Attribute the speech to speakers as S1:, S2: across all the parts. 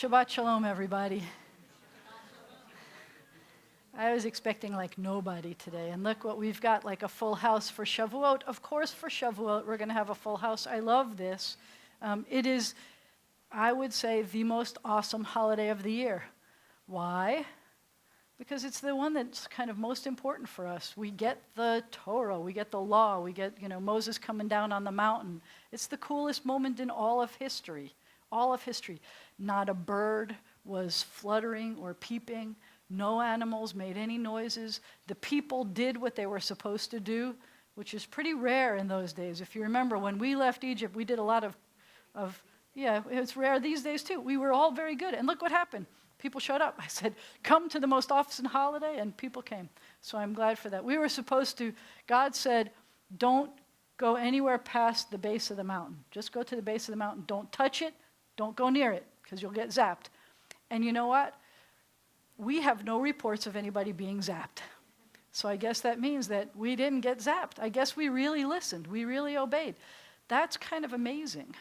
S1: Shabbat Shalom, everybody. I was expecting like nobody today, and look what we've got, like a full house for Shavuot. Of course, for Shavuot, we're going to have a full house. I love this. It is, I would say, the most awesome holiday of the year. Why? Because it's the one that's kind of most important for us. We get the Torah, we get the law, we get, Moses coming down on the mountain. It's the coolest moment in all of history. All of history. Not a bird was fluttering or peeping. No animals made any noises. The people did what they were supposed to do, which is pretty rare in those days. If you remember, when we left Egypt, we did a lot of it's rare these days too. We were all very good. And look what happened. People showed up. I said, come to the most awesome holiday, and people came. So I'm glad for that. We were supposed to, God said, don't go anywhere past the base of the mountain. Just go to the base of the mountain. Don't touch it. Don't go near it, because you'll get zapped. And you know what? We have no reports of anybody being zapped. So I guess that means that we didn't get zapped. I guess we really listened. We really obeyed. That's kind of amazing.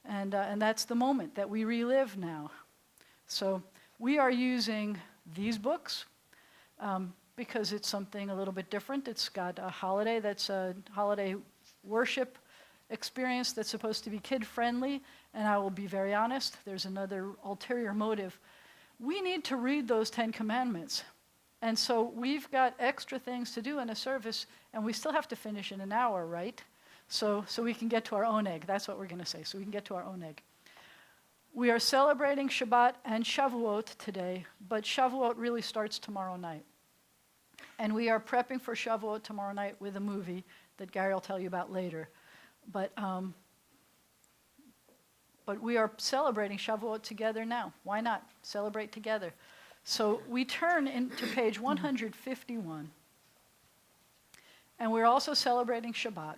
S1: And that's the moment that we relive now. So we are using these books because it's something a little bit different. It's got a holiday that's a holiday worship experience that's supposed to be kid-friendly. And I will be very honest, there's another ulterior motive. We need to read those 10 commandments. And so we've got extra things to do in a service, and we still have to finish in an hour, right? So we can get to our own egg. That's what we're going to say. So we can get to our own egg. We are celebrating Shabbat and Shavuot today, but Shavuot really starts tomorrow night. And we are prepping for Shavuot tomorrow night with a movie that Gary will tell you about later. But we are celebrating Shavuot together now. Why not celebrate together? So we turn into page 151. And we're also celebrating Shabbat.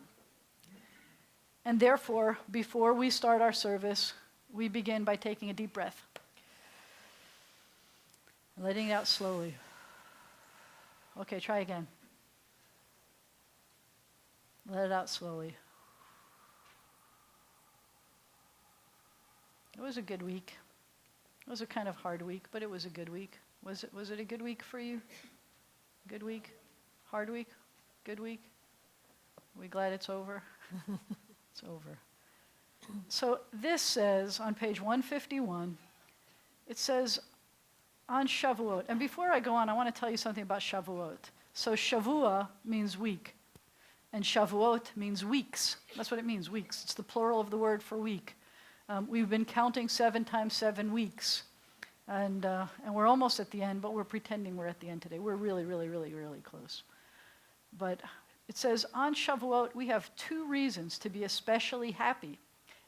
S1: And therefore, before we start our service, we begin by taking a deep breath. Letting it out slowly. Okay, try again. Let it out slowly. It was a good week. It was a kind of hard week, but it was a good week. Was it a good week for you? Good week? Hard week? Good week? Are we glad it's over? It's over. So this says on page 151, it says on Shavuot, and before I go on, I want to tell you something about Shavuot. So Shavua means week, and Shavuot means weeks. That's what it means, weeks. It's the plural of the word for week. We've been counting 7 times 7 weeks, and we're almost at the end, but we're pretending we're at the end today. We're really, really, really, really close. But it says on Shavuot, we have 2 reasons to be especially happy.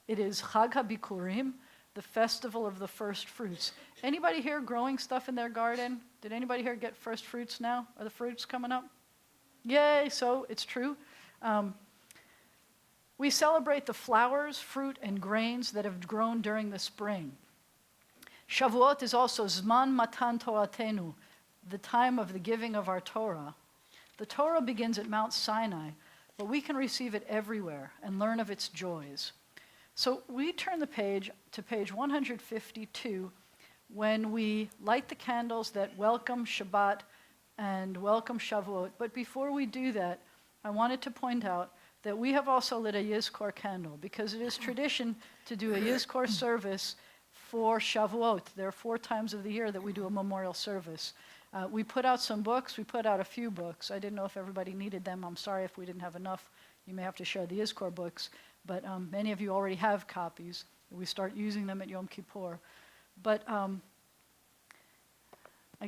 S1: It is Chag HaBikurim, the festival of the first fruits. Anybody here growing stuff in their garden? Did anybody here get first fruits now? Are the fruits coming up? Yay, so it's true. We celebrate the flowers, fruit, and grains that have grown during the spring. Shavuot is also Zman Matan Toratenu, the time of the giving of our Torah. The Torah begins at Mount Sinai, but we can receive it everywhere and learn of its joys. So we turn the page to page 152 when we light the candles that welcome Shabbat and welcome Shavuot. But before we do that, I wanted to point out that we have also lit a Yizkor candle because it is tradition to do a Yizkor service for Shavuot. There are 4 times of the year that we do a memorial service. We put out some books. We put out a few books. I didn't know if everybody needed them. I'm sorry if we didn't have enough. You may have to share the Yizkor books. But many of you already have copies. We start using them at Yom Kippur. But I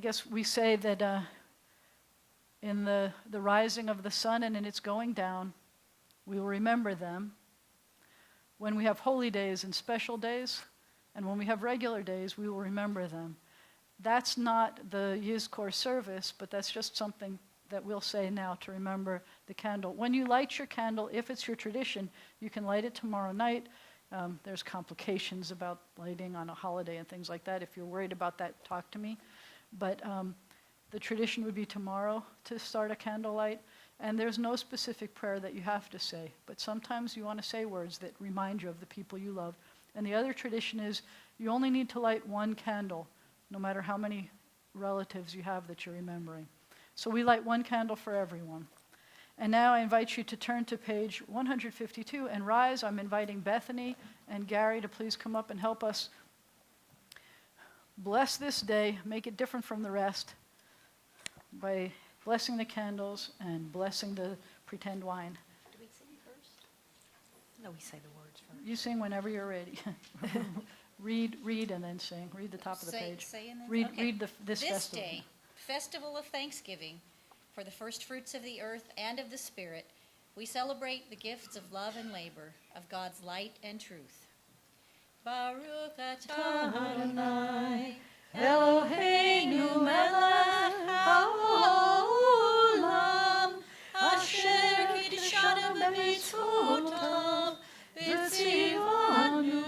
S1: guess we say that in the rising of the sun and in its going down, we will remember them. When we have holy days and special days, and when we have regular days, we will remember them. That's not the Yizkor service, but that's just something that we'll say now to remember the candle. When you light your candle, if it's your tradition, you can light it tomorrow night. There's complications about lighting on a holiday and things like that. If you're worried about that, talk to me. But the tradition would be tomorrow to start a candlelight. And there's no specific prayer that you have to say. But sometimes you want to say words that remind you of the people you love. And the other tradition is You only need to light one candle, no matter how many relatives you have that you're remembering. So we light one candle for everyone. And now I invite you to turn to page 152 and rise. I'm inviting Bethany and Gary to please come up and help us bless this day, make it different from the rest by blessing the candles and blessing the pretend wine.
S2: Do we sing first? No, we say the words first.
S1: You sing whenever you're ready. read and then sing. Read the top of the page.
S2: Say and then
S1: Read,
S2: okay.
S1: read this festival.
S2: This day, festival of thanksgiving for the first fruits of the earth and of the Spirit, we celebrate the gifts of love and labor, of God's light and truth. Baruch atah Adonai, Eloheinu melech haolam, asher kiddushanu b'mitzvotav, v'tzivanu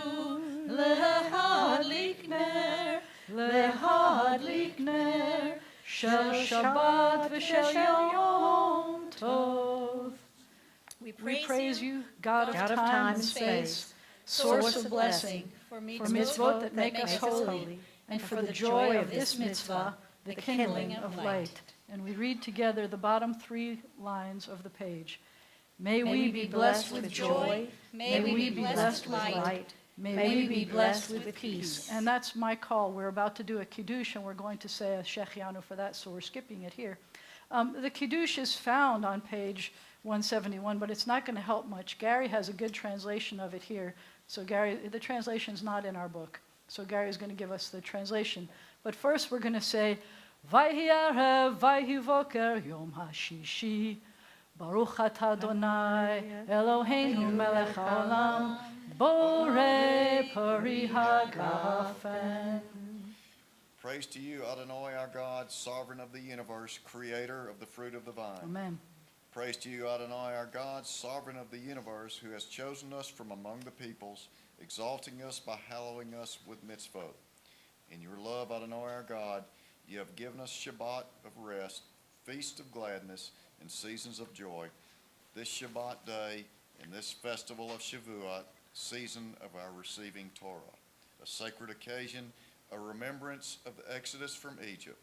S2: lehadlik ner, shel Shabbat v'shel Yom Tov. We praise you, God of time and space, source of blessing, for mitzvot that make us holy, and for the joy of this mitzvah, the kindling of light. And we read together the bottom 3 lines of the page. May we be blessed with joy. May we be blessed with light. May we be blessed with peace. And that's my call. We're about to do a kiddush, and we're going to say a shechianu for that, so we're skipping it here. The kiddush is found on page 171, but it's not going to help much. Gary has a good translation of it here. So Gary, the translation's not in our book. So Gary's going to give us the translation. But first we're going to say, Vayhi arev, vayhi voker, yom hashishi, Baruch atah Adonai, Eloheinu melech haolam, borei pari hagafen.
S3: Praise to you, Adonai, our God, sovereign of the universe, creator of the fruit of the vine.
S1: Amen.
S3: Praise to you, Adonai, our God, sovereign of the universe, who has chosen us from among the peoples, exalting us by hallowing us with mitzvot. In your love, Adonai, our God, you have given us Shabbat of rest, feast of gladness, and seasons of joy. This Shabbat day and this festival of Shavuot, season of our receiving Torah, a sacred occasion, a remembrance of the exodus from Egypt.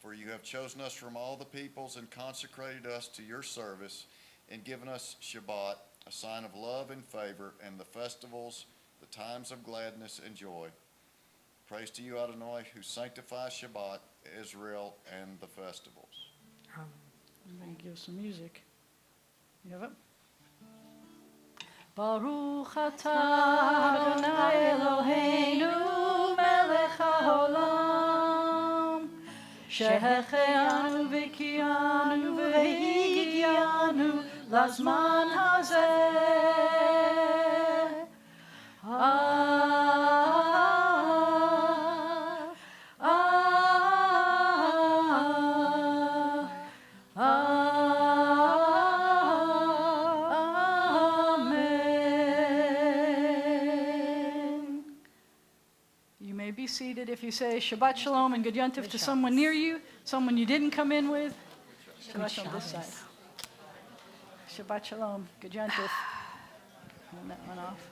S3: For you have chosen us from all the peoples and consecrated us to your service and given us Shabbat, a sign of love and favor, and the festivals, the times of gladness and joy. Praise to you, Adonai, who sanctifies Shabbat, Israel, and the festivals.
S1: I'm going to give some music. You have it? Baruch atah Adonai Eloheinu melech haolam, שהחיינו וקיינו והגיענו לזמן הזה. Be seated. If you say Shabbat Shalom and Good Yontif to someone near you, someone you didn't come in with, Shabbat on this side. Shabbat Shalom, Good Yontif. Turn that one off.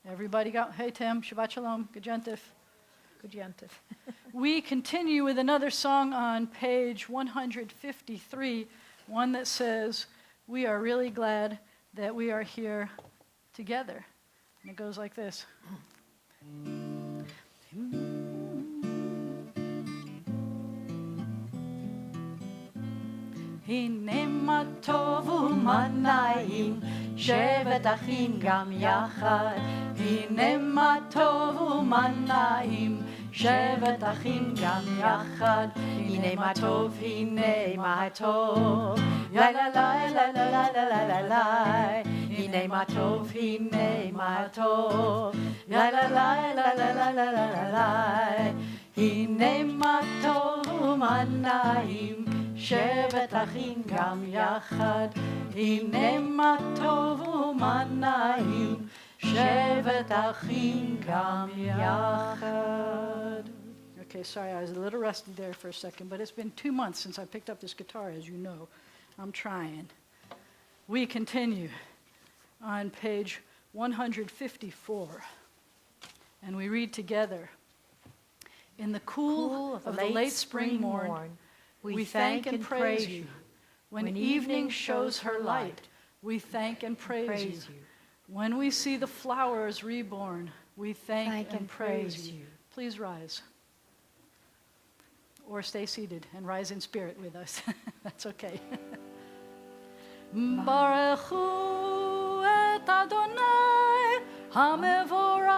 S1: Everybody got, hey Tim, Shabbat Shalom, Good Yontif. Good Yontif. We continue with another song on page 153, one that says, we are really glad that we are here together. And it goes like this. הנה מה טוב ומה נעים, שבת אחים גם יחד. הנה מה טוב ומה נעים, שבת אחים גם יחד. הנה מה טוב, הנה מה טוב. לה לה לה לה לה לה לה לה לה. הנה מה טוב, הנה מה טוב. לה לה לה לה לה לה לה לה לה. הנה מה טוב ומה נעים, שבת אחים גם יחד. הנה מה טוב ומה נעים, שבת אחים גם יחד. Okay, sorry, I was a little rusty there for a second, but it's been 2 months since I picked up this guitar, as you know. I'm trying. We continue on page 154. And we read together. In the cool of the late spring morn, we thank and praise you. When evening shows her light, we thank and praise you. When we see the flowers reborn, we thank and praise you. Please rise. Or stay seated and rise in spirit with us. That's okay. Baruch hu et Adonai hamevorach.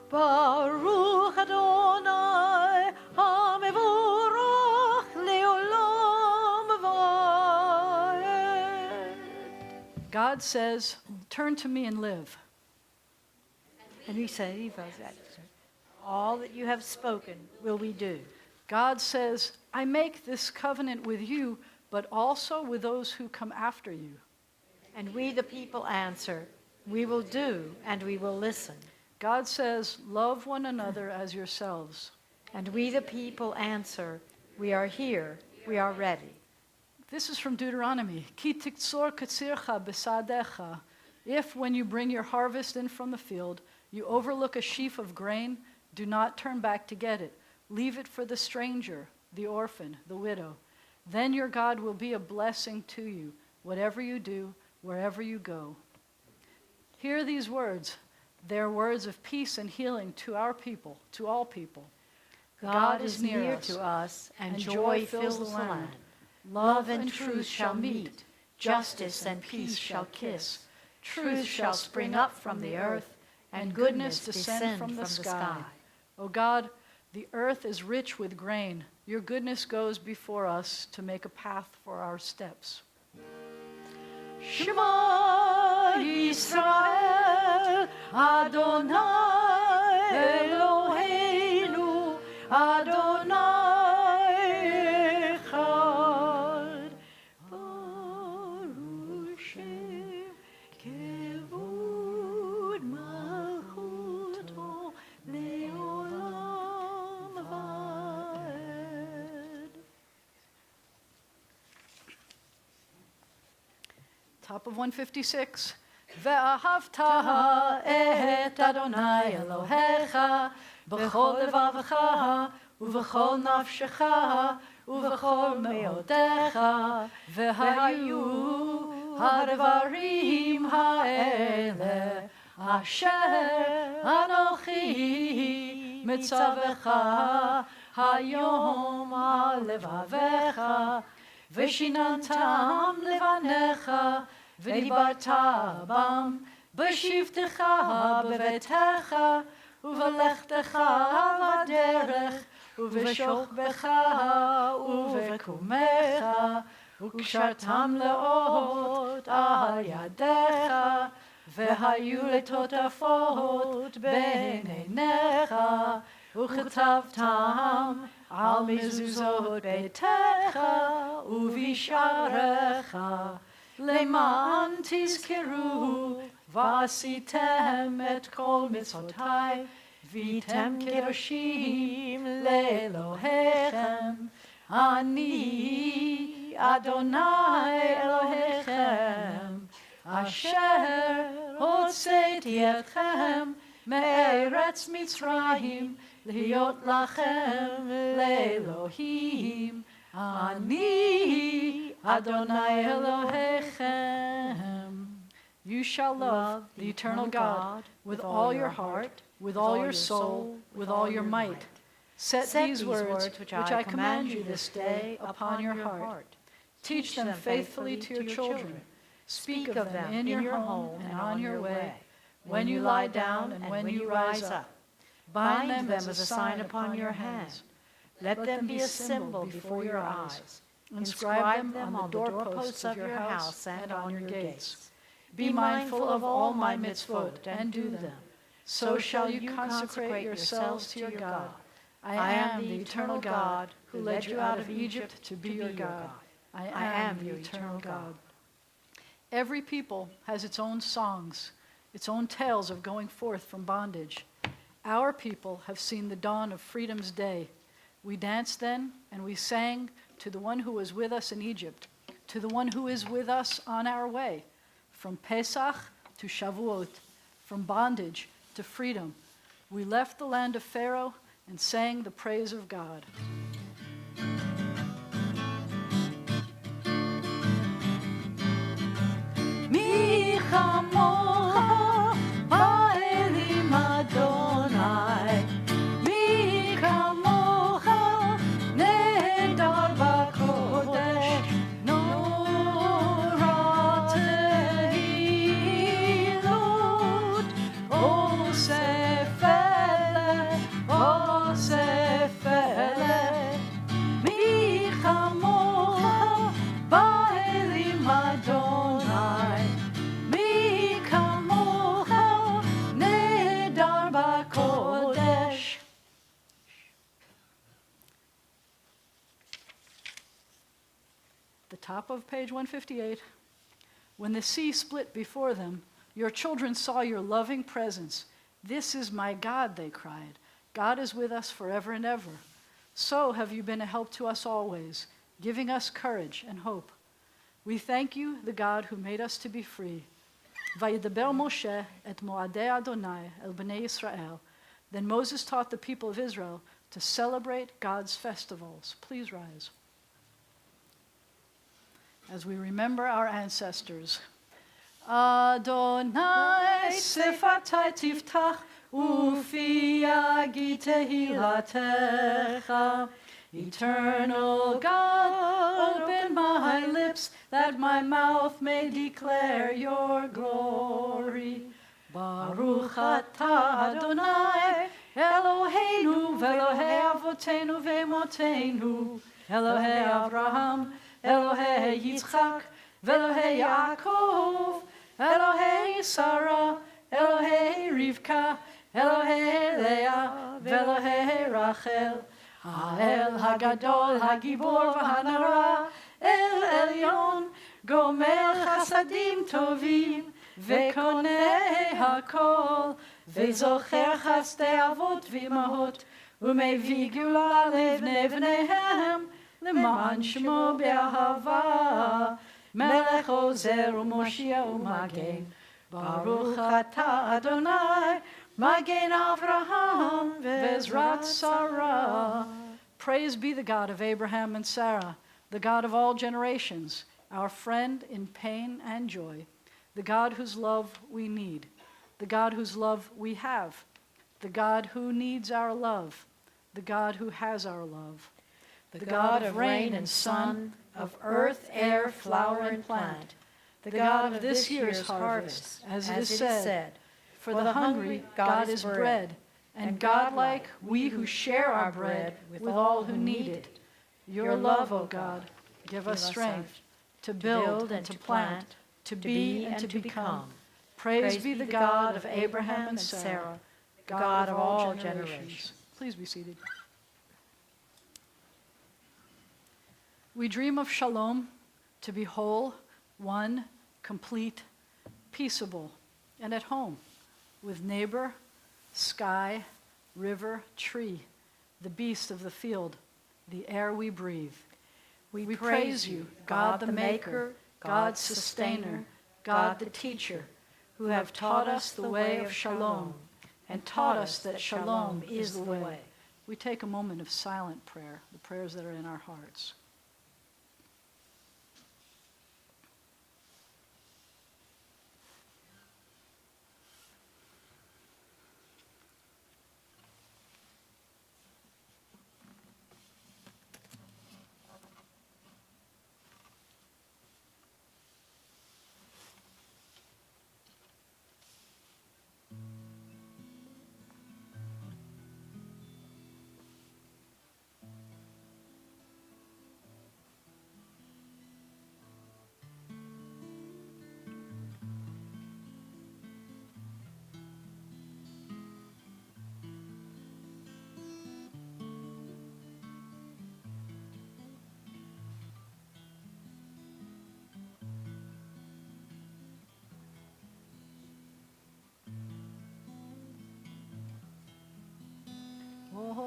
S2: Baruch Adonai hamevorach leolam va'ed.
S1: God says, turn to me and live.
S2: And we say, all that you have spoken will we do.
S1: God says, I make this covenant with you, but also with those who come after you.
S2: And we, the people, answer, we will do and we will listen.
S1: God says, love one another as yourselves.
S2: And we, the people, answer, we are here, we are ready.
S1: This is from Deuteronomy. Ki tiktsor katsircha besadecha. If, when you bring your harvest in from the field, you overlook a sheaf of grain, do not turn back to get it. Leave it for the stranger, the orphan, the widow. Then your God will be a blessing to you, whatever you do, wherever you go. Hear these words. They're words of peace and healing to our people, to all people.
S2: God is near to us, and joy fills the land. Love and truth shall meet, justice and peace shall kiss. Truth shall spring up from the earth, and goodness descend from the sky.
S1: O God, the earth is rich with grain. Your goodness goes before us to make a path for our steps.
S2: Shema Yisrael, Adonai Eloheinu, Adonai Echad. Baruch Shem Kevod Malchuto Leolam Va'ed.
S1: Top of 156. ואהבת את אדוני אלוהיך בכל לבבך ובכל נפשך ובכל מאודך והיו הדברים האלה אשר אנוכי מצווך היום על לבביך ושיננתם לבניך ודיברת בם בשבתך בביתך ובלכתך בדרך ובשוכבך ובקומך וקשרתם לאות על ידיך והיו לטוטפות בין עיניך וכתבתם על מזוזות ביתך ובשעריך למען תזכרו ועשיתם את כל מצוותיי והייתם קדושים לאלוהיכם אני אדוני אלוהיכם אשר הוצאתי אתכם מארץ מצרים להיות לכם לאלוהים אני Adonai Elohechem. You shall love the eternal God with all your heart, with all your soul, with all your might. Set these words which I command you this day upon your heart. Teach them faithfully to your children. Speak of them in your home and on your way, when you lie down and when you rise up. Bind them as a sign upon your hand. Let them be a symbol before your eyes. Inscribe them on the doorposts of your house and on your gates. Be mindful of all my mitzvot and do them. So shall you consecrate yourselves to your God. I am the eternal God who led you out of Egypt to be your God. I am the eternal God. Every people has its own songs, its own tales of going forth from bondage. Our people have seen the dawn of freedom's day. We danced then and we sang to the one who was with us in Egypt, to the one who is with us on our way. from Pesach to Shavuot, from bondage to freedom. We left the land of Pharaoh and sang the praise of God. Mi chamocha ba'elim Adonai, mi kamocha nehedar b'kodesh, nora tehilot, osef ele, mi chamocha ba'elim Adonai, mi kamocha nehedar b'kodesh. The top of page 158. When the sea split before them, your children saw your loving presence. This is my God, they cried. God is with us forever and ever. So have you been a help to us always, giving us courage and hope. We thank you, the God who made us to be free. Vayidaber Moshe et moadei Adonai el bnei Yisrael. Then Moses taught the people of Israel to celebrate God's festivals. Please rise. As we remember our ancestors. Adonai sefatai tiftach ufi yagi tehilatecha. Eternal God, open my lips that my mouth may declare your glory. Baruch atah Adonai Eloheinu ve'Elohei avotenu ve'emotenu, Elohei Avraham, Elohei Yitzchak, ve'Elohei Yaakov, Elohei Sarah, Elohei Rivka, Elohei Leah, ve'Elohei Rachel. Ha'el Hagadol, Hagibor v'Hanara, El Elyon, Gomer Chasadim Tovim, ve'Konei Hakol, ve'Zocher Chasdei Avot v'Imahot, u'mevii Geula levnei v'neihem, למען שמו באהבה, מלך עוזר ומושיע ומגן. ברוך אתה אדוני, מגן אברהם ועזרת שרה. Praise be the God of Abraham and Sarah, the God of all generations, our friend in pain and joy, the God whose love we need, the God whose love we have, the God who needs our love, the God who has our love. The God of rain and sun, of earth, air, flower, and plant, the God of this year's harvest, as it is said, for the hungry, God is bread, and God-like, we who share our bread with all who need it. Your love, O God, give us strength to build and to plant, to be and to become. Praise be the God of Abraham and Sarah, God of all generations. Please be seated. We dream of shalom, to be whole, one, complete, peaceable, and at home, with neighbor, sky, river, tree, the beast of the field, the air we breathe. We praise you, God the Maker, God Sustainer, God the Teacher, who have taught us the way of shalom, and taught us that shalom is the way. We take a moment of silent prayer, the prayers that are in our hearts.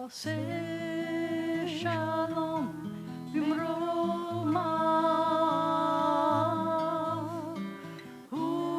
S1: עושה שלום במרומיו, הוא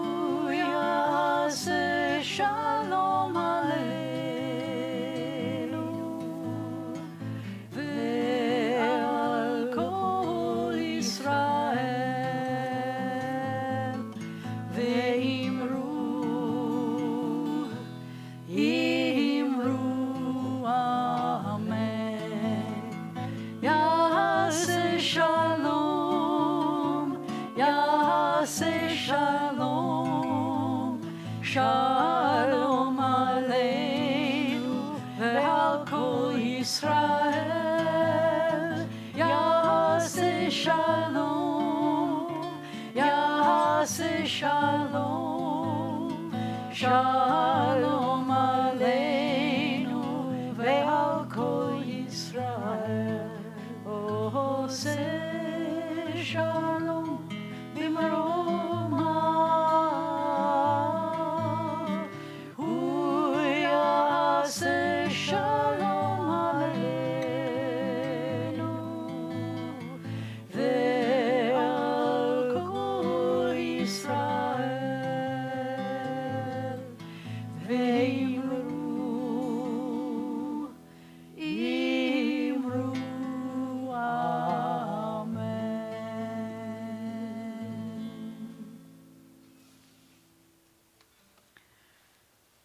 S1: Shalom Aleinu ve'al kol Yisrael. Yaseh Shalom, Yaseh Shalom. Shalom Aleinu ve'al kol Yisrael. Oseh Shalom b'maroma. Hu yaseh Shalom Aleinu ve'al kol Yisrael. Ve'imru, imru, amen.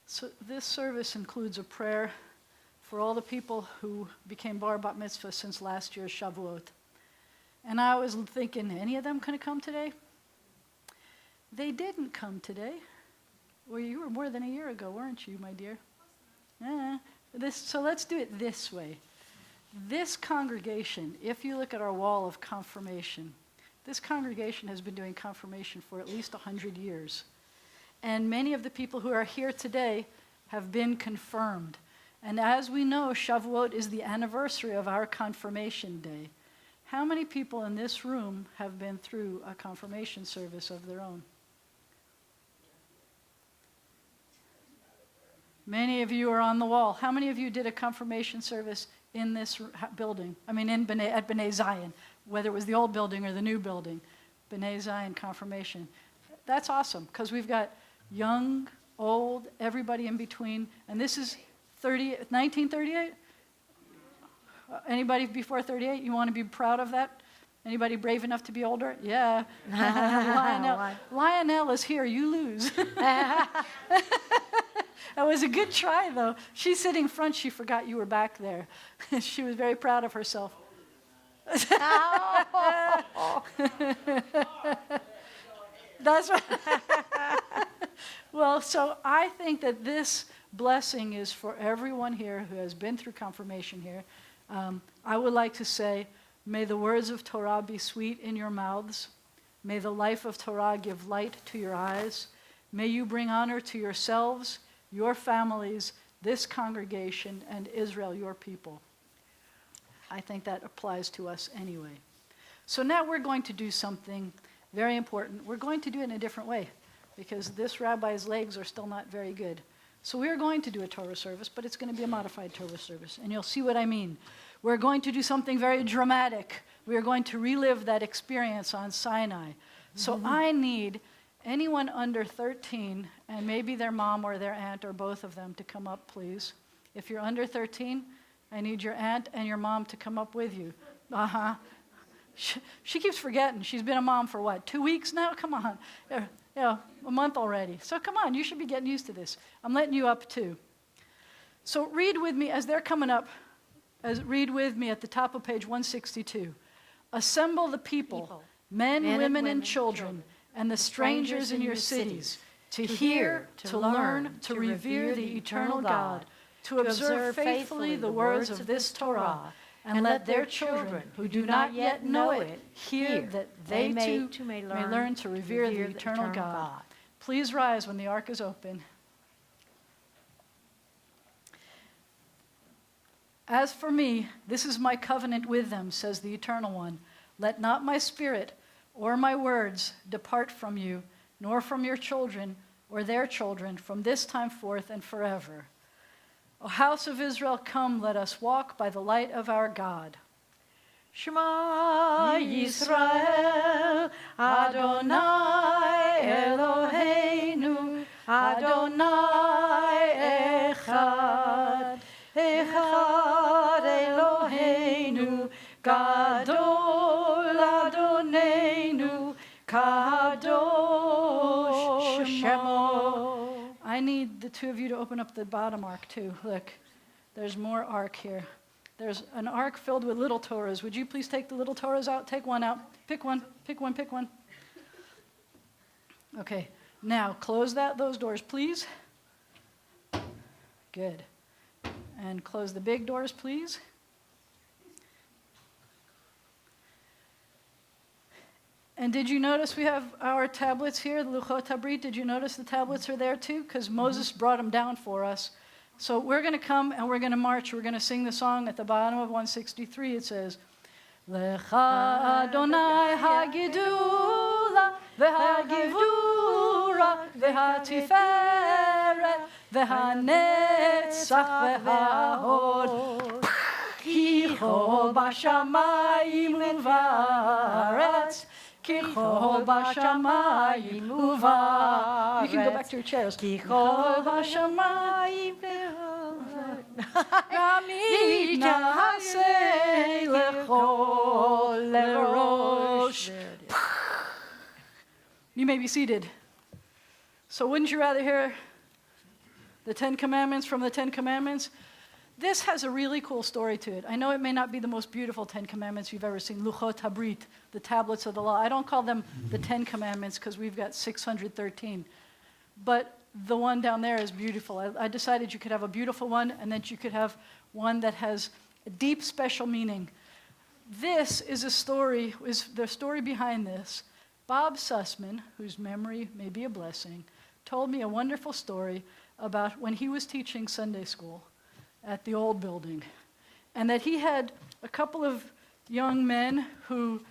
S1: So this service includes a prayer for all the people who became bar bat mitzvah since last year's Shavuot. And I was thinking, any of them going to come today? They didn't come today. Well, you were more than a year ago, weren't you, my dear? So let's do it this way. This congregation, if you look at our wall of confirmation, this congregation has been doing confirmation for at least 100 years. And many of the people who are here today have been confirmed. And as we know, Shavuot is the anniversary of our confirmation day. How many people in this room have been through a confirmation service of their own? Many of you are on the wall. How many of you did a confirmation service in this building? I mean, at B'nai Zion, whether it was the old building or the new building. B'nai Zion confirmation. That's awesome, because we've got young, old, everybody in between. And this is 1938? Anybody before 38? You want to be proud of that? Anybody brave enough to be older? Yeah. Lionel is here. You lose. That was a good try, though. She's sitting front. She forgot you were back there. She was very proud of herself. That's right. Well, so I think that this blessing is for everyone here who has been through confirmation here. I would like to say, may the words of Torah be sweet in your mouths. May the life of Torah give light to your eyes. May you bring honor to yourselves, your families, this congregation, and Israel, your people. I think that applies to us anyway. So now we're going to do something very important. We're going to do it in a different way, because this rabbi's legs are still not very good. So we're going to do a Torah service, but it's going to be a modified Torah service, and you'll see what I mean. We're going to do something very dramatic. We are going to relive that experience on Sinai. So I need anyone under 13, and maybe their mom or their aunt or both of them, to come up, please. If you're under 13, I need your aunt and your mom to come up with you. She keeps forgetting. She's been a mom for what, 2 weeks now? Come on. Yeah, a month already. So come on, you should be getting used to this. I'm letting you up too. So read with me as they're coming up. Read with me at the top of page 162. Assemble the people, men, women, and children, and the strangers in your cities, to hear, to learn, to revere the eternal God, to observe faithfully the words of this Torah, and let their children, who do not yet know it, hear that they too may learn to revere the eternal God. Please rise when the ark is open. As for me, this is my covenant with them, says the Eternal One. Let not my spirit or my words depart from you, nor from your children or their children, from this time forth and forever. O house of Israel, come, let us walk by the light of our God. Shema Yisrael, Adonai Eloheinu, Adonai Echad, Echad Eloheinu, Gadol Adonenu, Kadosh Shemo. I need the two of you to open up the bottom ark too. Look, there's more ark here. There's an ark filled with little Torahs. Would you please take the little Torahs out? Take one out. Pick one, pick one, pick one. Okay, Now, close those doors, please. Good. And close the big doors, please. And did you notice we have our tablets here, the Luchot HaBrit? Did you notice the tablets are there too? Because Moses brought them down for us. So we're going to come and we're going to march. We're going to sing the song at the bottom of 163. It says, Lecha Adonai hagidula v'hagivura v'hatiferet v'hanetzach v'hahod kichol b'shamayim u'va'aretz kichol b'shamayim u'va'aretz. You can go back to your chairs. Kichol b'shamayim Ramit na'aseh lechol lerosh. You may be seated. So wouldn't you rather hear the Ten Commandments from the Ten Commandments? This has a really cool story to it. I know it may not be the most beautiful Ten Commandments you've ever seen, Luchot HaBrit, the tablets of the law. I don't call them the Ten Commandments because we've got 613. But the one down there is beautiful. I decided you could have a beautiful one and that you could have one that has a deep special meaning. This is a story, is the story behind this. Bob Sussman, whose memory may be a blessing, told me a wonderful story about when he was teaching Sunday school at the old building. And that he had a couple of young men who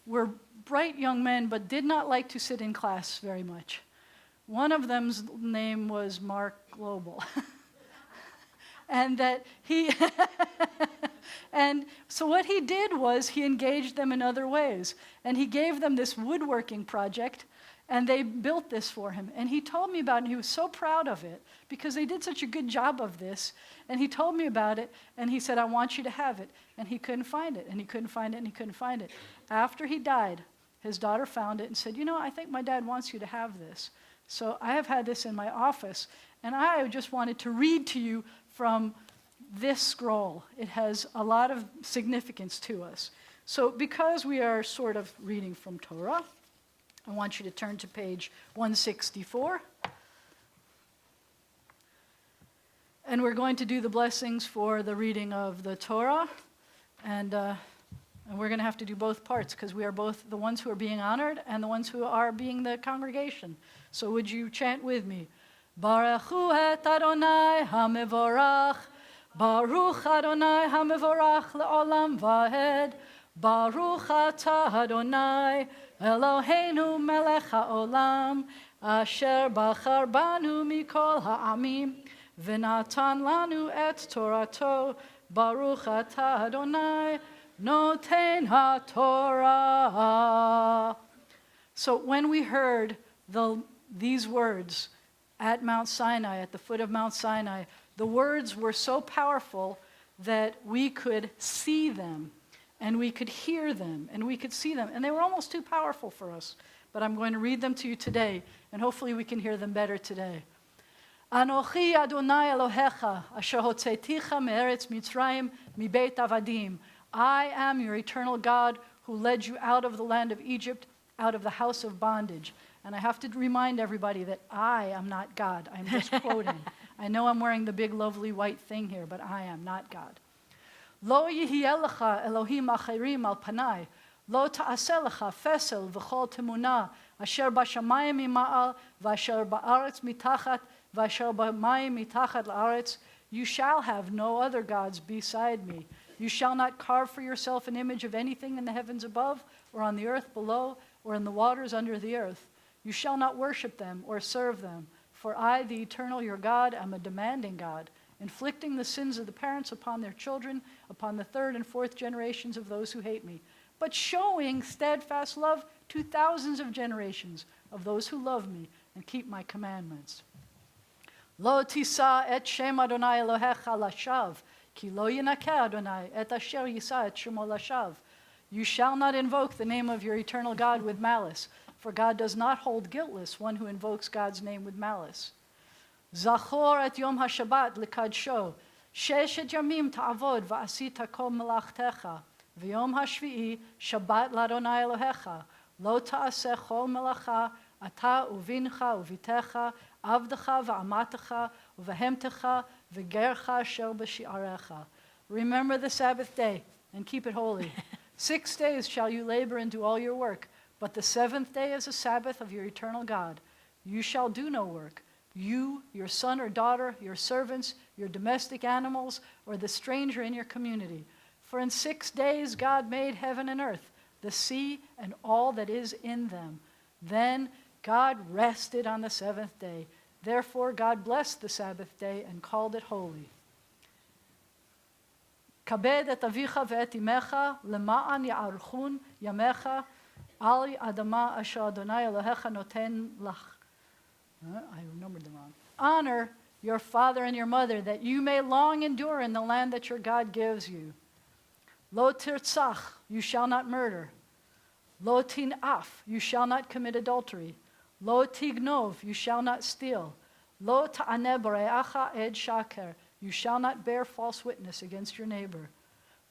S1: were bright young men but did not like to sit in class very much. One of them's name was Mark Global. And that he, and so what he did was he engaged them in other ways. And he gave them this woodworking project, and they built this for him. And he told me about it, and he was so proud of it, because they did such a good job of this. And he told me about it, and he said, I want you to have it. And he couldn't find it, and he couldn't find it, and he couldn't find it. After he died, his daughter found it and said, you know, I think my dad wants you to have this. So I have had this in my office, and I just wanted to read to you from this scroll. It has a lot of significance to us. So because we are sort of reading from Torah, I want you to turn to page 164. And we're going to do the blessings for the reading of the Torah. And we're going to have to do both parts because we are both the ones who are being honored and the ones who are being the congregation. So would you chant with me? Baruchu et Adonai HaMevorach, Baruch Adonai HaMevorach le'olam va'ed, Baruch atah Adonai Eloheinu melech ha'olam, asher bachar banu mikol ha'amim, v'natan lanu et Torato, Baruch atah Adonai noten ha'torah. So when we heard these words at Mount Sinai, at the foot of Mount Sinai, the words were so powerful that we could see them, and we could hear them, and we could see them. And they were almost too powerful for us. But I'm going to read them to you today, and hopefully we can hear them better today. Anochi Adonai Elohecha, asher hotzeiticha me'eretz Mitzrayim mibeit avadim. I am your eternal God who led you out of the land of Egypt, out of the house of bondage. And I have to remind everybody that I am not God. I'm just quoting. I know I'm wearing the big, lovely white thing here, but I am not God. Lo yihiyeh lecha Elohim acherim al panai, lo ta'aseh lecha fesel v'chol temunah, asher b'shamayim mima'al, v'asher ba'aretz mitachat, v'asher b'mayim mitachat la'aretz. You shall have no other gods beside me. You shall not carve for yourself an image of anything in the heavens above, or on the earth below, or in the waters under the earth. You shall not worship them or serve them. For I, the eternal your God, am a demanding God, inflicting the sins of the parents upon their children, upon the third and fourth generations of those who hate me, but showing steadfast love to thousands of generations of those who love me and keep my commandments. Lo tisa et shem Adonai Elohecha lashav, ki lo yinakeh Adonai et asher yisa et shemo lashav. You shall not invoke the name of your eternal God with malice, for God does not hold guiltless one who invokes God's name with malice. Zachor et yom haShabbat lekadsho, sheshet yamim ta'avod va'asita kol melachtecha, v'yom hashvi'i Shabbat l'Adonai Elohecha, lo ta'aseh chol melacha אתה ובנך ובתך, עבדך ואמתך, ובהמתך, וגרך אשר בשעריך. Remember the Sabbath day and keep it holy. 6 days shall you labor and do all your work, but the seventh day is a Sabbath of your eternal God. You shall do no work. You, your son or daughter, your servants, your domestic animals, or the stranger in your community. For in 6 days God made heaven and earth, the sea, and all that is in them. Then God rested on the seventh day. Therefore God blessed the Sabbath day and called it holy. כבד את אביך ואת אמך, למען יארכון ימיך על האדמה אשר אדוני אלוהיך נותן לך. I remembered them wrong. Honor your father and your mother, that you may long endure in the land that your God gives you. Lo tirtzach, you shall not murder. Lo tin'af, you shall not commit adultery. Lo tignov, you shall not steal. Lo ta'aneh b're'acha ed shaker, you shall not bear false witness against your neighbor.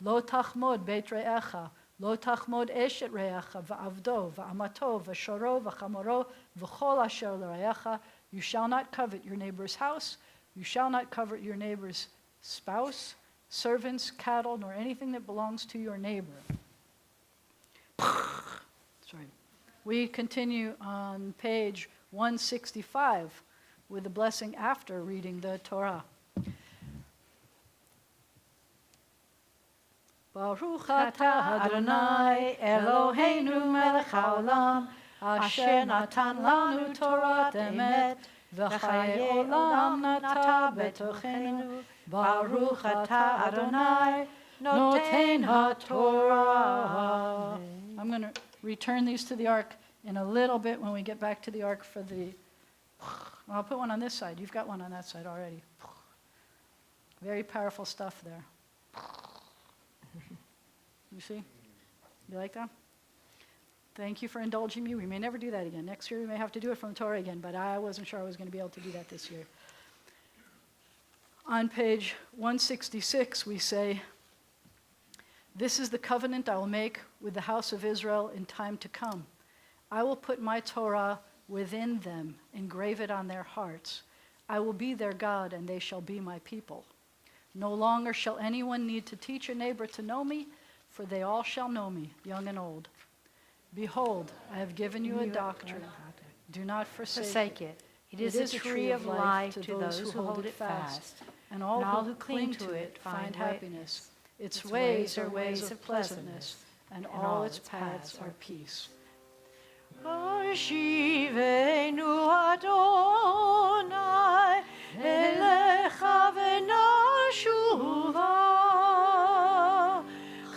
S1: Lo tachmod beit re'echa, lo tachmod eshet re'echa, va'avdo, va'amato, v'shoro, v'chamoro, v'chol asher l're'echa. You shall not covet your neighbor's house. You shall not covet your neighbor's spouse, servants, cattle, nor anything that belongs to your neighbor. Sorry. We continue on page 165 with the blessing after reading the Torah. Baruch atah Adonai Eloheinu melech haolam asher natan lanu Torat emet v'chayei olam nata betochenu. Baruch atah Adonai noten haTorah. I'm going to return these to the ark in a little bit when we get back to the ark for the... I'll put one on this side. You've got one on that side already. Very powerful stuff there. You see? You like that? Thank you for indulging me. We may never do that again. Next year we may have to do it from the Torah again, but I wasn't sure I was going to be able to do that this year. On page 166 we say, "This is the covenant I will make with the house of Israel in time to come. I will put my Torah within them, engrave it on their hearts. I will be their God, and they shall be my people. No longer shall anyone need to teach a neighbor to know me, for they all shall know me, young and old. Behold, I have given you a doctrine. Do not forsake it. It is a tree of life to those who hold it fast, and all who cling to it find happiness. Its ways are ways of pleasantness, and all its paths are peace." Ashivenu Adonai elecha v'nashuva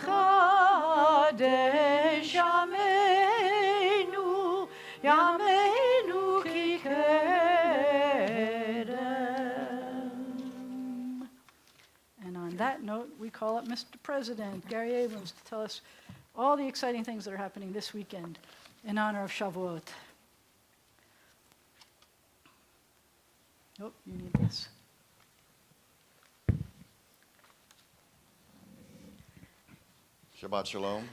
S1: chadesh yameinu yameinu ki kedem. And on that note, we call up Mr. President Gary Abrams to tell us all the exciting things that are happening this weekend in honor of Shavuot. Oh, you need this.
S3: Shabbat Shalom.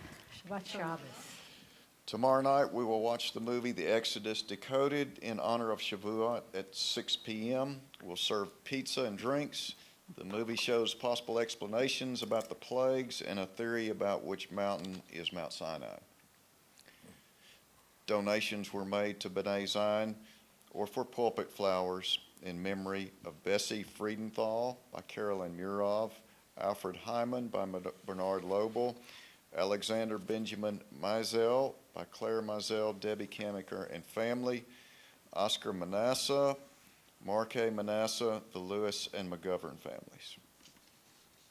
S1: Shabbat Shalom.
S3: Tomorrow night we will watch the movie The Exodus Decoded in honor of Shavuot at 6 p.m. We'll serve pizza and drinks. The movie shows possible explanations about the plagues and a theory about which mountain is Mount Sinai. Donations were made to B'nai Zion or for pulpit flowers in memory of Bessie Friedenthal by Carolyn Murov, Alfred Hyman by Bernard Lobel, Alexander Benjamin Mizell by Claire Mizell, Debbie Kamiker and family, Oscar Manasseh, Mark A. Manasseh, the Lewis and McGovern families.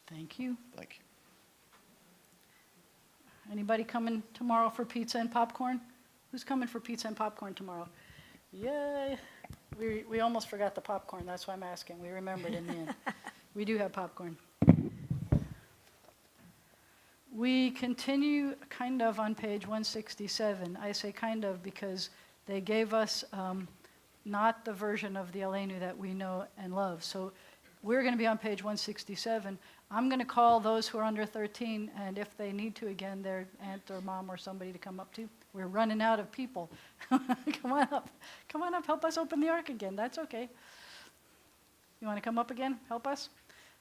S1: Thank you.
S3: Thank you.
S1: Anybody coming tomorrow for pizza and popcorn? Who's coming for pizza and popcorn tomorrow? Yay. We almost forgot the popcorn. That's why I'm asking. We remembered in the end. We do have popcorn. We continue kind of on page 167. I say kind of because they gave us not the version of the Aleinu that we know and love. So We're going to be on page 167. I'm going to call those who are under 13, and if they need to again, their aunt or mom or somebody to come up to. We're running out of people. Come on up. Come on up. Help us open the ark again. That's okay. You want to come up again? Help us?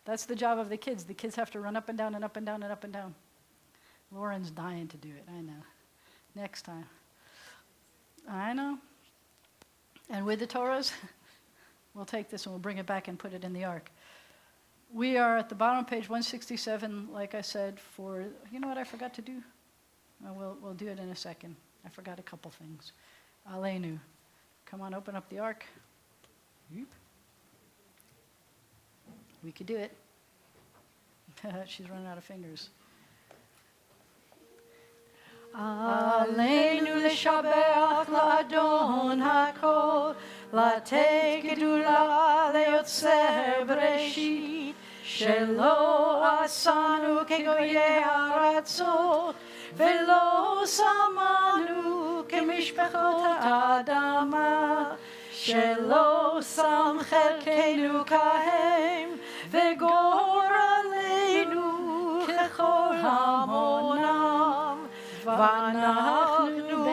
S1: That's the job of the kids. The kids have to run up and down and up and down and up and down. Lauren's dying to do it. I know. Next time. I know. And with the Torahs, we'll take this and we'll bring it back and put it in the ark. We are at the bottom of page 167, like I said, for, you know what I forgot to do? We'll do it in a second. I forgot a couple things. Aleinu. Come on, open up the ark. We could do it. She's running out of fingers.
S2: Aleinu l'shabeach la'adon hakol, la'tei gedula le'yotzer bereshit, shelo asanu kegoyei haratzot, velo samanu kemishpachot ha'adama, shelo sam chelkeinu kahem, וגורלנו ככל המונם, ואנחנו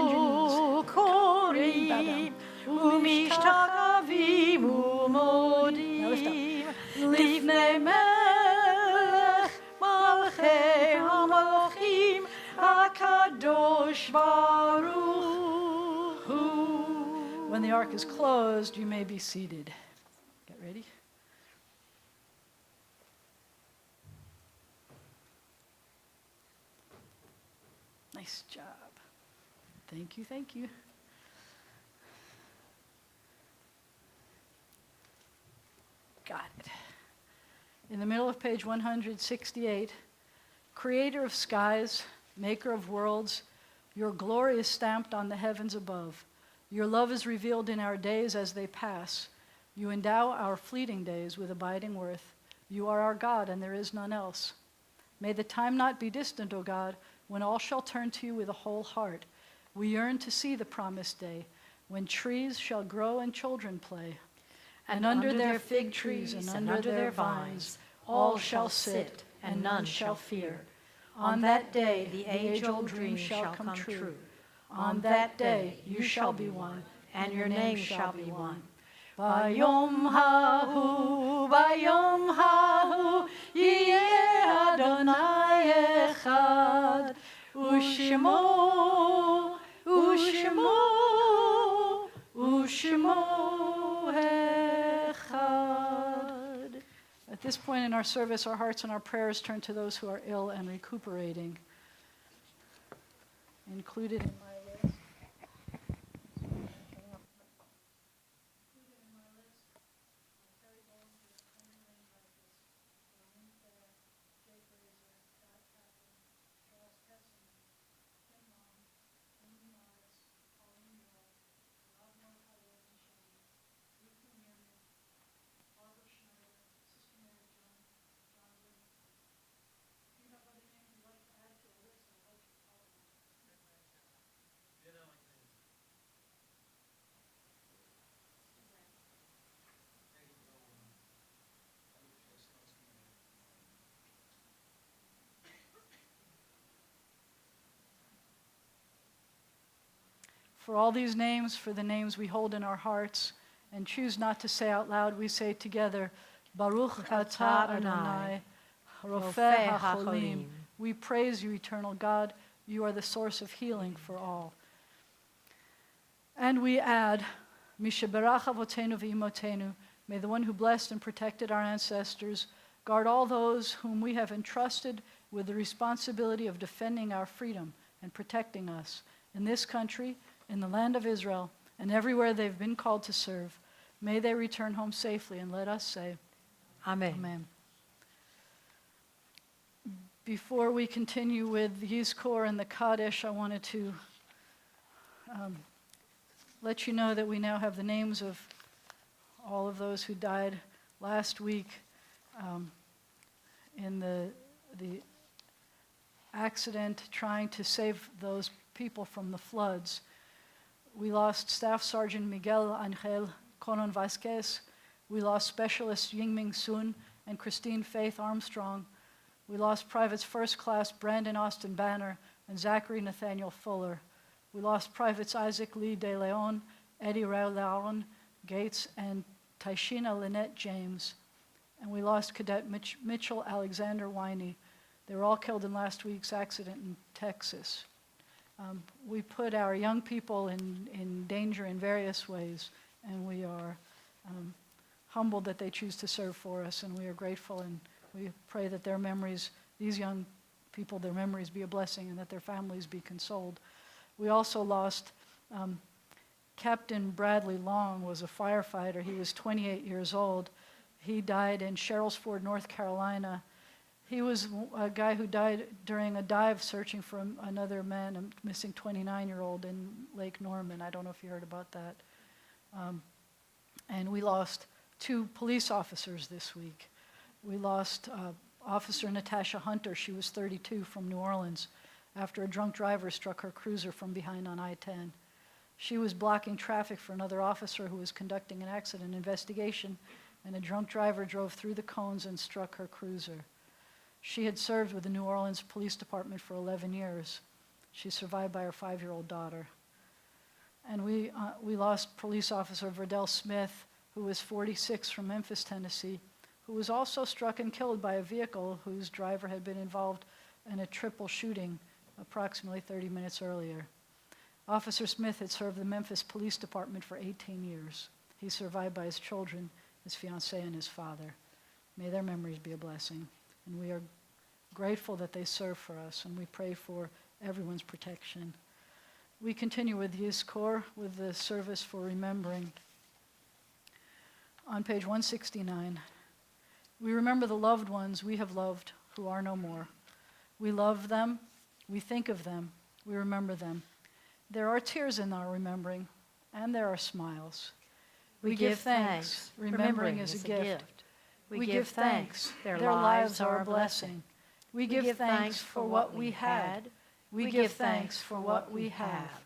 S2: קוראים ומשתחווים ומודים לפני מלך מלכי המלכים הקדוש ברוך הוא.
S1: When the ark is closed, you may be seated. Get ready. Nice job. Thank you, thank you. Got it. In the middle of page 168, Creator of skies, maker of worlds, your glory is stamped on the heavens above. Your love is revealed in our days as they pass. You endow our fleeting days with abiding worth. You are our God, and there is none else. May the time not be distant, O God, when all shall turn to you with a whole heart. We yearn to see the promised day, when trees shall grow and children play. And under their fig trees and under their vines, all shall sit, and none shall fear. On that day the age-old dream shall come true. On that day you shall be one, and your name shall be one. Bayom hahu, yeh Adonai echad, u'shemo echad. At this point in our service, our hearts and our prayers turn to those who are ill and recuperating. Included in my list. For all these names, for the names we hold in our hearts and choose not to say out loud, we say together, Baruch atah Adonai, Rofeh HaCholim. We praise you, eternal God. You are the source of healing for all. And we add, Mishaberach avotenu v'imotenu. May the one who blessed and protected our ancestors guard all those whom we have entrusted with the responsibility of defending our freedom and protecting us in this country, in the land of Israel, and everywhere they've been called to serve. May they return home safely, and let us say,
S2: Amen.
S1: Amen. Before we continue with the Yizkor and the Kaddish, I wanted to let you know that we now have the names of all of those who died last week in the accident trying to save those people from the floods. We lost Staff Sergeant Miguel Angel Conon Vasquez, We lost Specialists Yingming Sun and Christine Faith Armstrong. We lost Privates First Class Brandon Austin Banner and Zachary Nathaniel Fuller. We lost Privates Isaac Lee De Leon, Eddie Raulauren Gates, and Taishina Lynette James. And we lost Cadet Mitchell Alexander Winey. They were all killed in last week's accident in Texas. We put our young people in danger in various ways, and we are humbled that they choose to serve for us, and we are grateful, and we pray that their memories, these young people, their memories be a blessing, and that their families be consoled. We also lost Captain Bradley Long was a firefighter. He was 28 years old. He died in Sherrilsford, North Carolina. He was a guy who died during a dive searching for another man, a missing 29-year-old in Lake Norman. I don't know if you heard about that. And we lost 2 police officers this week. We lost Officer Natasha Hunter. She was 32 from New Orleans after a drunk driver struck her cruiser from behind on I-10. She was blocking traffic for another officer who was conducting an accident investigation, and a drunk driver drove through the cones and struck her cruiser. She had served with the New Orleans Police Department for 11 years. She's survived by her 5-year-old daughter. And we lost Police Officer Verdell Smith, who was 46 from Memphis, Tennessee, who was also struck and killed by a vehicle whose driver had been involved in a triple shooting approximately 30 minutes earlier. Officer Smith had served the Memphis Police Department for 18 years. He's survived by his children, his fiancée, and his father. May their memories be a blessing. And we are grateful that they serve for us, and we pray for everyone's protection. We continue with Yizkor, with the service for remembering. On page 169, we remember the loved ones we have loved who are no more. We love them, we think of them, we remember them. There are tears in our remembering, and there are smiles. We give thanks. Remembering is a gift. We give thanks. Their lives are a blessing. We give thanks for what we had. We give thanks for what we have.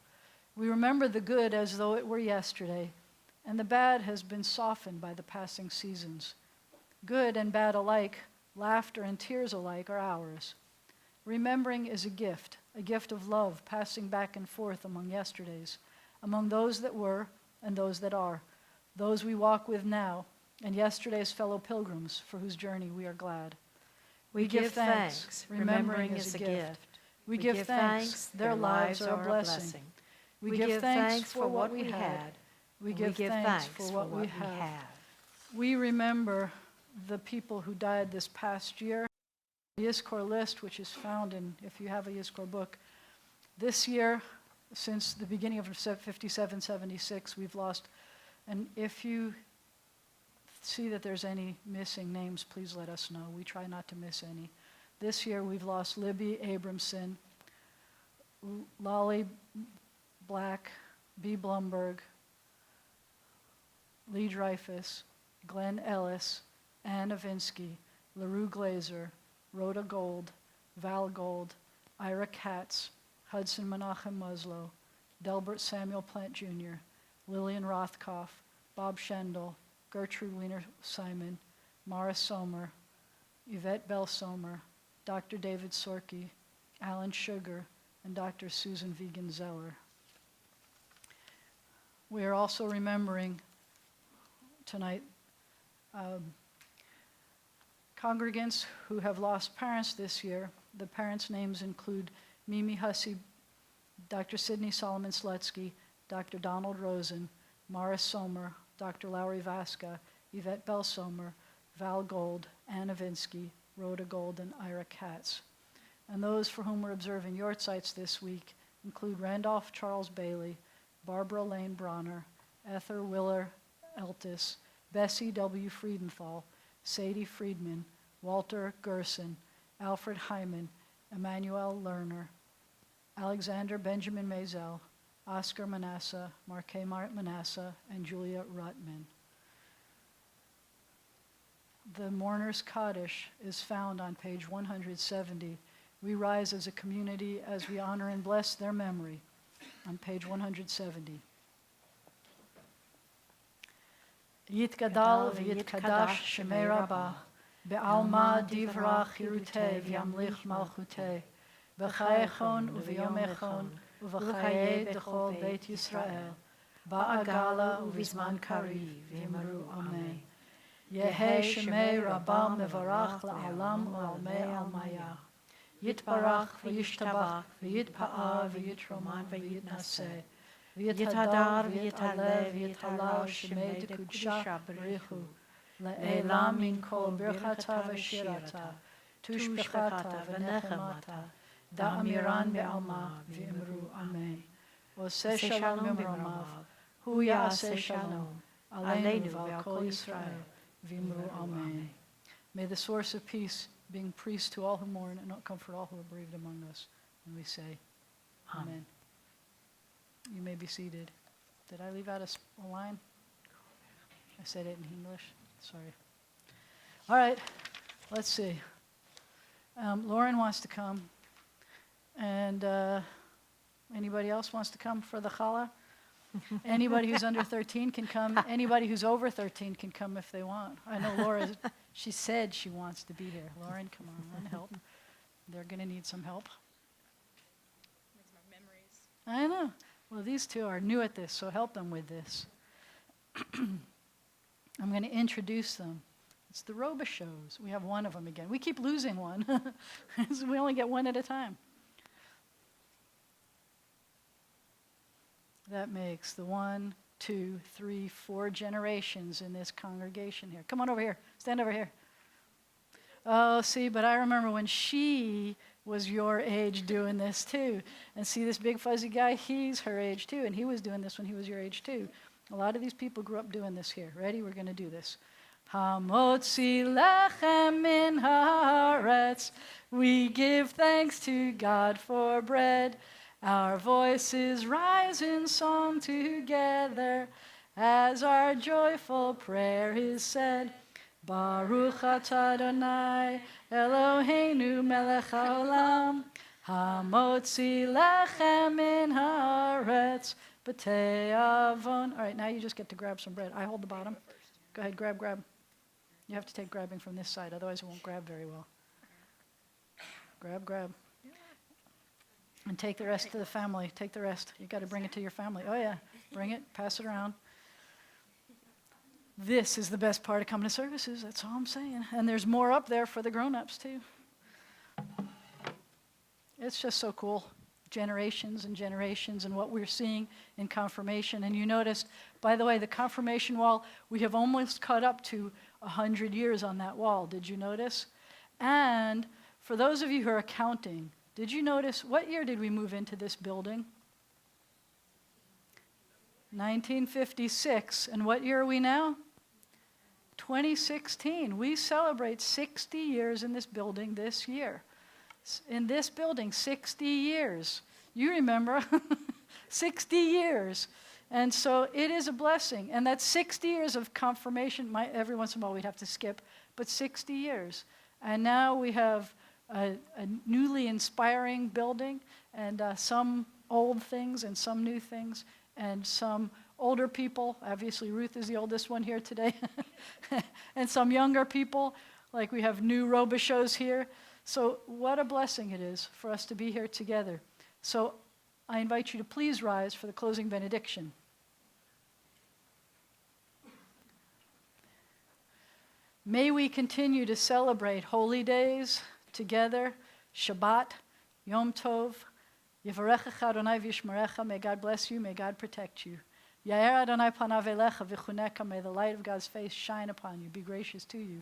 S1: We remember the good as though it were yesterday, and the bad has been softened by the passing seasons. Good and bad alike, laughter and tears alike are ours. Remembering is a gift of love passing back and forth among yesterdays, among those that were and those that are, those we walk with now, and yesterday's fellow pilgrims for whose journey we are glad. We give thanks. Remembering is a gift. We give thanks. Their lives are a blessing. We give thanks for what we had. We give thanks for what we have. We remember the people who died this past year. The Yizkor list, which is found in, if you have a Yizkor book, this year, since the beginning of 5776, we've lost, and if you see that there's any missing names, please let us know. We try not to miss any. This year we've lost Libby Abramson, Lolly Black, B. Blumberg, Lee Dreyfus, Glenn Ellis, Ann Avinsky, LaRue Glazer, Rhoda Gold, Val Gold, Ira Katz, Hudson Menachem Muslow, Delbert Samuel Plant Jr., Lillian Rothkopf, Bob Schendel, Gertrude Wiener Simon, Morris Sommer, Yvette Bell Sommer, Dr. David Sorky, Alan Sugar, and Dr. Susan Vegan Zeller. We are also remembering tonight congregants who have lost parents this year. The parents' names include Mimi Hussey, Dr. Sidney Solomon Slutsky, Dr. Donald Rosen, Morris Sommer, Dr. Lowry Vasca, Yvette Bell Sommer, Val Gold, Ann Avinsky, Rhoda Gold, and Ira Katz. And those for whom we're observing Yortzites this week include Randolph Charles Bailey, Barbara Lane Bronner, Ether Willer Eltis, Bessie W. Friedenthal, Sadie Friedman, Walter Gerson, Alfred Hyman, Emmanuel Lerner, Alexander Benjamin Mazel, Oscar Manasseh, Marquet Manasseh, and Julia Rutman. The Mourner's Kaddish is found on page 170. We rise as a community as we honor and bless their memory on page 170. Yitgadal v'yitkadash shemei Rabbah, be'alma divra chirutei v'yamlich malchutei, b'chayechon u'v'yomechon u'v'chayei b'chol Beit Yisrael, ba'agala u'v'zman kariv v'yimaru Amen. Yehei shemei Rabbah mevarach la'alam u'almei almaya. Yitbarach v'yishtabach v'yitpa'a v'yitroman v'yitnaseh. V'yithadar v'yitale v'yithalal shemei dekudsha b'richu. Le'elam min kol birchata v'shirata. Tushbechata v'nechemata. Da'amiran be'alma v'imru Amen. Oseh shalom imromav. Hu ya'aseh shalom. Aleinu v'al kol Yisrael. V'imru Amen. May the source of peace, being priest to all who mourn and comfort all who are bereaved among us. And we say, Amen. You may be seated. Did I leave out a line? I said it in English. Sorry. All right. Let's see. Lauren wants to come. And anybody else wants to come for the challah? Anybody who's under 13 can come. Anybody who's over 13 can come if they want. I know Laura, she said she wants to be here. Lauren, come on, help. They're going to need some help. I know. Well, these two are new at this, so help them with this. I'm going to introduce them. It's the Robichauds. We have one of them again. We keep losing one. So we only get one at a time. That makes the 1, 2, 3, 4 generations in this congregation here. Come on over here. Stand over here. Oh, see, but I remember when she was your age doing this too. And see this big fuzzy guy? He's her age too, and he was doing this when he was your age too. A lot of these people grew up doing this here. Ready? We're going to do this. Hamotzi lechem min haaretz. We give thanks to God for bread. Our voices rise in song together as our joyful prayer is said. Baruch atah Adonai Eloheinu melech haolam hamotzi lechem min haaretz b'tei avon. All right, now you just get to grab some bread. I hold the bottom. Go ahead, grab. You have to take grabbing from this side, otherwise it won't grab very well. Grab. And take the rest to the family. Take the rest. You got to bring it to your family. Oh, yeah. Bring it. Pass it around. This is the best part of coming to services. That's all I'm saying. And there's more up there for the grown-ups, too. It's just so cool. Generations and generations and what we're seeing in confirmation. And you noticed, by the way, the confirmation wall, we have almost caught up to 100 years on that wall. Did you notice? And for those of you who are counting, did you notice, what year did we move into this building? 1956. And what year are we now? 2016. We celebrate 60 years in this building this year. In this building, 60 years. You remember, 60 years. And so it is a blessing. And that's 60 years of confirmation. Every once in a while we'd have to skip, but 60 years. And now we have a newly inspiring building, and some old things and some new things, and some older people. Obviously, Ruth is the oldest one here today. And some younger people, like we have new Robichauds here. So what a blessing it is for us to be here together. So I invite you to please rise for the closing benediction. May we continue to celebrate holy days together, Shabbat, Yom Tov, Yevarechecha Adonai v'yishmerecha. May God bless you, may God protect you. Yair Adonai panav elecha v'chuneka. May the light of God's face shine upon you, be gracious to you.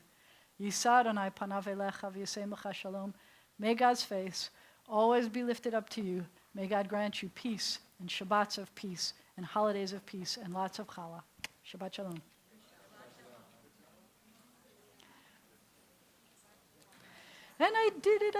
S1: Yisa Adonai panav elecha v'yasemecha shalom. May God's face always be lifted up to you. May God grant you peace and Shabbats of peace and holidays of peace and lots of challah. Shabbat shalom. And I did it.